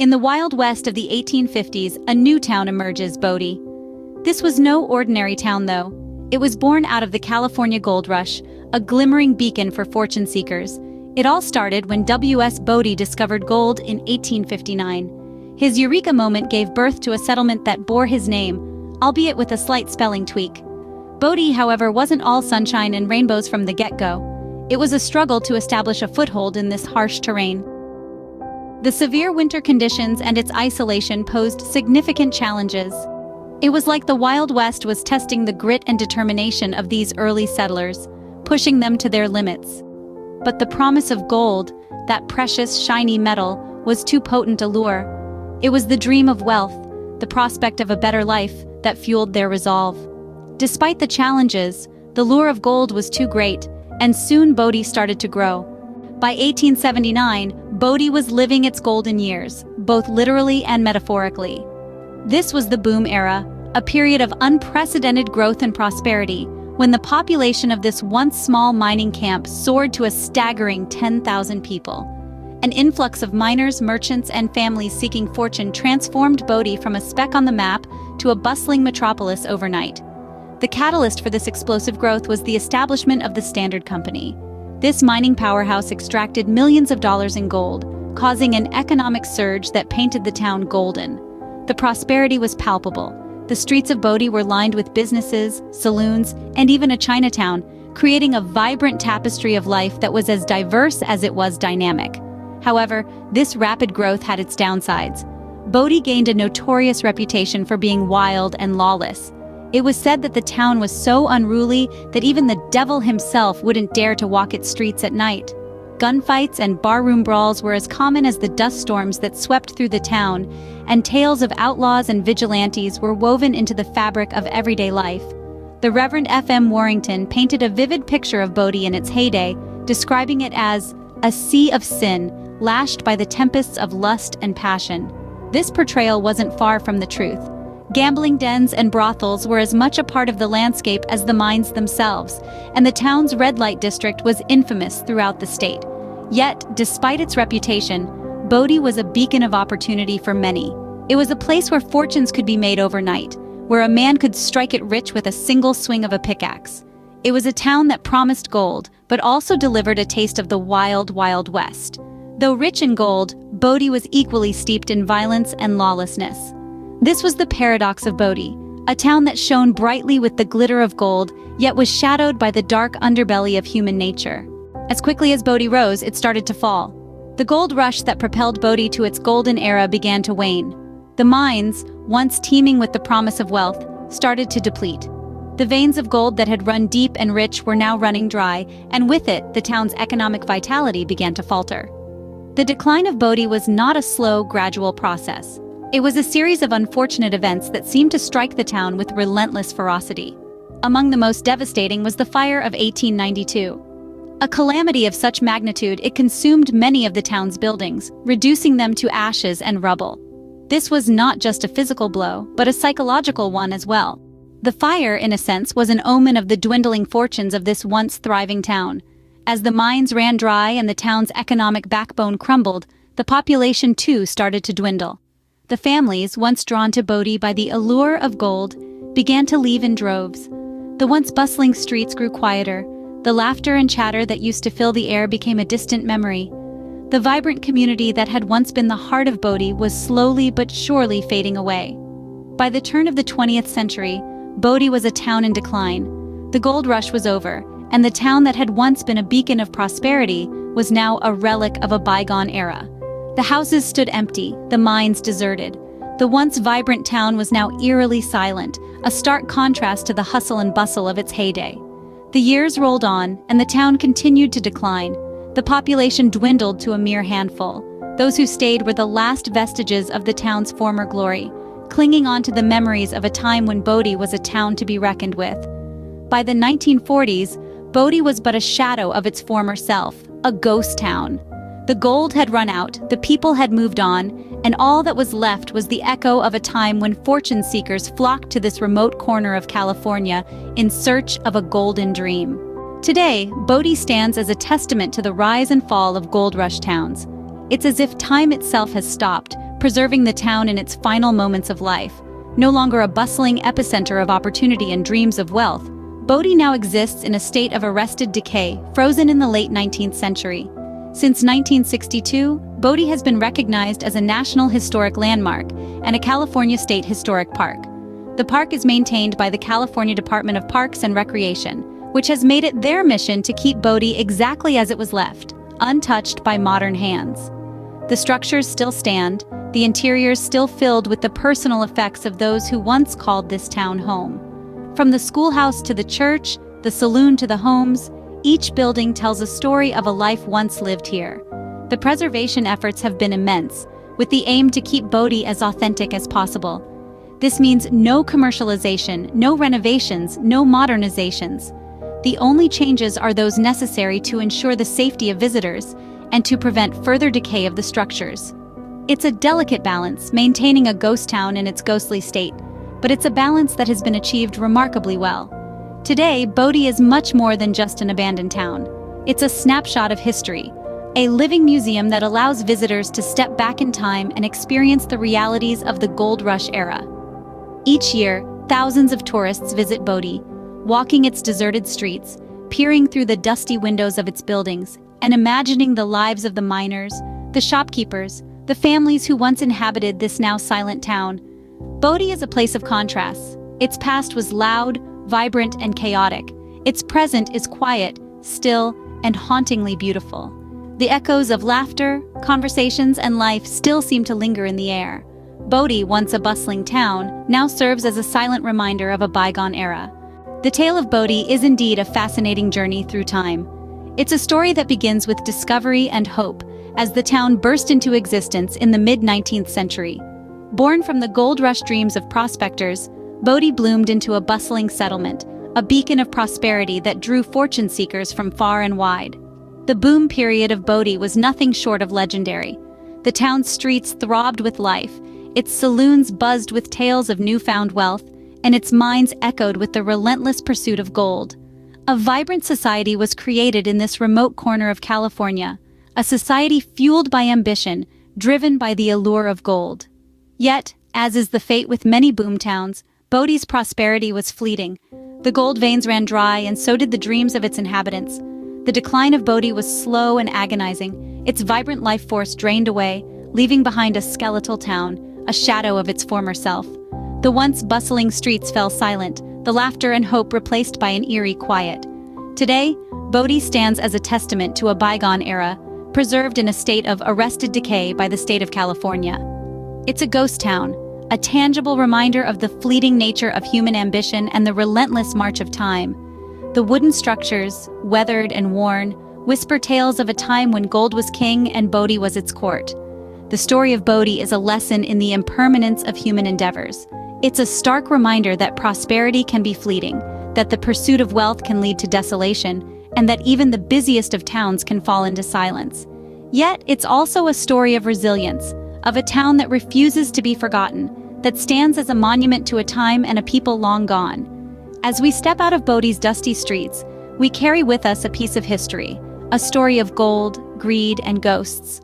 In the Wild West of the 1850s, a new town emerges, Bodie. This was no ordinary town, though. It was born out of the California gold rush, a glimmering beacon for fortune seekers. It all started when W.S. Bodie discovered gold in 1859. His eureka moment gave birth to a settlement that bore his name, albeit with a slight spelling tweak. Bodie, however, wasn't all sunshine and rainbows from the get-go. It was a struggle to establish a foothold in this harsh terrain. The severe winter conditions and its isolation posed significant challenges. It was like the Wild West was testing the grit and determination of these early settlers, pushing them to their limits. But the promise of gold, that precious, shiny metal, was too potent a lure. It was the dream of wealth, the prospect of a better life, that fueled their resolve. Despite the challenges, the lure of gold was too great, and soon Bodie started to grow. By 1879, Bodie was living its golden years, both literally and metaphorically. This was the boom era, a period of unprecedented growth and prosperity, when the population of this once small mining camp soared to a staggering 10,000 people. An influx of miners, merchants, and families seeking fortune transformed Bodie from a speck on the map to a bustling metropolis overnight. The catalyst for this explosive growth was the establishment of the Standard Company. This mining powerhouse extracted millions of dollars in gold, causing an economic surge that painted the town golden. The prosperity was palpable. The streets of Bodie were lined with businesses, saloons, and even a Chinatown, creating a vibrant tapestry of life that was as diverse as it was dynamic. However, this rapid growth had its downsides. Bodie gained a notorious reputation for being wild and lawless. It was said that the town was so unruly that even the devil himself wouldn't dare to walk its streets at night. Gunfights and barroom brawls were as common as the dust storms that swept through the town, and tales of outlaws and vigilantes were woven into the fabric of everyday life. The Reverend F.M. Warrington painted a vivid picture of Bodie in its heyday, describing it as a sea of sin, lashed by the tempests of lust and passion. This portrayal wasn't far from the truth. Gambling dens and brothels were as much a part of the landscape as the mines themselves, and the town's red light district was infamous throughout the state. Yet, despite its reputation, Bodie was a beacon of opportunity for many. It was a place where fortunes could be made overnight, where a man could strike it rich with a single swing of a pickaxe. It was a town that promised gold, but also delivered a taste of the wild, Wild West. Though rich in gold, Bodie was equally steeped in violence and lawlessness. This was the paradox of Bodie, a town that shone brightly with the glitter of gold, yet was shadowed by the dark underbelly of human nature. As quickly as Bodie rose, it started to fall. The gold rush that propelled Bodie to its golden era began to wane. The mines, once teeming with the promise of wealth, started to deplete. The veins of gold that had run deep and rich were now running dry, and with it, the town's economic vitality began to falter. The decline of Bodie was not a slow, gradual process. It was a series of unfortunate events that seemed to strike the town with relentless ferocity. Among the most devastating was the fire of 1892. A calamity of such magnitude, it consumed many of the town's buildings, reducing them to ashes and rubble. This was not just a physical blow, but a psychological one as well. The fire, in a sense, was an omen of the dwindling fortunes of this once thriving town. As the mines ran dry and the town's economic backbone crumbled, the population too started to dwindle. The families, once drawn to Bodie by the allure of gold, began to leave in droves. The once bustling streets grew quieter. The laughter and chatter that used to fill the air became a distant memory. The vibrant community that had once been the heart of Bodie was slowly but surely fading away. By the turn of the 20th century, Bodie was a town in decline. The gold rush was over, and the town that had once been a beacon of prosperity was now a relic of a bygone era. The houses stood empty, the mines deserted. The once vibrant town was now eerily silent, a stark contrast to the hustle and bustle of its heyday. The years rolled on, and the town continued to decline. The population dwindled to a mere handful. Those who stayed were the last vestiges of the town's former glory, clinging on to the memories of a time when Bodie was a town to be reckoned with. By the 1940s, Bodie was but a shadow of its former self, a ghost town. The gold had run out, the people had moved on, and all that was left was the echo of a time when fortune seekers flocked to this remote corner of California in search of a golden dream. Today, Bodie stands as a testament to the rise and fall of gold rush towns. It's as if time itself has stopped, preserving the town in its final moments of life. No longer a bustling epicenter of opportunity and dreams of wealth, Bodie now exists in a state of arrested decay, frozen in the late 19th century. Since 1962, Bodie has been recognized as a National Historic Landmark and a California State Historic Park. The park is maintained by the California Department of Parks and Recreation, which has made it their mission to keep Bodie exactly as it was left, untouched by modern hands. The structures still stand, the interiors still filled with the personal effects of those who once called this town home. From the schoolhouse to the church, the saloon to the homes, each building tells a story of a life once lived here. The preservation efforts have been immense, with the aim to keep Bodie as authentic as possible. This means no commercialization, no renovations, no modernizations. The only changes are those necessary to ensure the safety of visitors and to prevent further decay of the structures. It's a delicate balance, maintaining a ghost town in its ghostly state, but it's a balance that has been achieved remarkably well. Today, Bodie is much more than just an abandoned town. It's a snapshot of history, a living museum that allows visitors to step back in time and experience the realities of the Gold Rush era. Each year, thousands of tourists visit Bodie, walking its deserted streets, peering through the dusty windows of its buildings, and imagining the lives of the miners, the shopkeepers, the families who once inhabited this now silent town. Bodie is a place of contrasts. Its past was loud, vibrant, and chaotic. Its present is quiet, still, and hauntingly beautiful. The echoes of laughter, conversations, and life still seem to linger in the air. Bodie, once a bustling town, now serves as a silent reminder of a bygone era. The tale of Bodie is indeed a fascinating journey through time. It's a story that begins with discovery and hope, as the town burst into existence in the mid-19th century. Born from the gold rush dreams of prospectors, Bodie bloomed into a bustling settlement, a beacon of prosperity that drew fortune seekers from far and wide. The boom period of Bodie was nothing short of legendary. The town's streets throbbed with life, its saloons buzzed with tales of newfound wealth, and its mines echoed with the relentless pursuit of gold. A vibrant society was created in this remote corner of California, a society fueled by ambition, driven by the allure of gold. Yet, as is the fate with many boomtowns, Bodie's prosperity was fleeting. The gold veins ran dry, and so did the dreams of its inhabitants. The decline of Bodie was slow and agonizing, its vibrant life force drained away, leaving behind a skeletal town, a shadow of its former self. The once bustling streets fell silent, the laughter and hope replaced by an eerie quiet. Today, Bodie stands as a testament to a bygone era, preserved in a state of arrested decay by the state of California. It's a ghost town, a tangible reminder of the fleeting nature of human ambition and the relentless march of time. The wooden structures, weathered and worn, whisper tales of a time when gold was king and Bodie was its court. The story of Bodie is a lesson in the impermanence of human endeavors. It's a stark reminder that prosperity can be fleeting, that the pursuit of wealth can lead to desolation, and that even the busiest of towns can fall into silence. Yet, it's also a story of resilience, of a town that refuses to be forgotten, that stands as a monument to a time and a people long gone. As we step out of Bodie's dusty streets, we carry with us a piece of history, a story of gold, greed, and ghosts,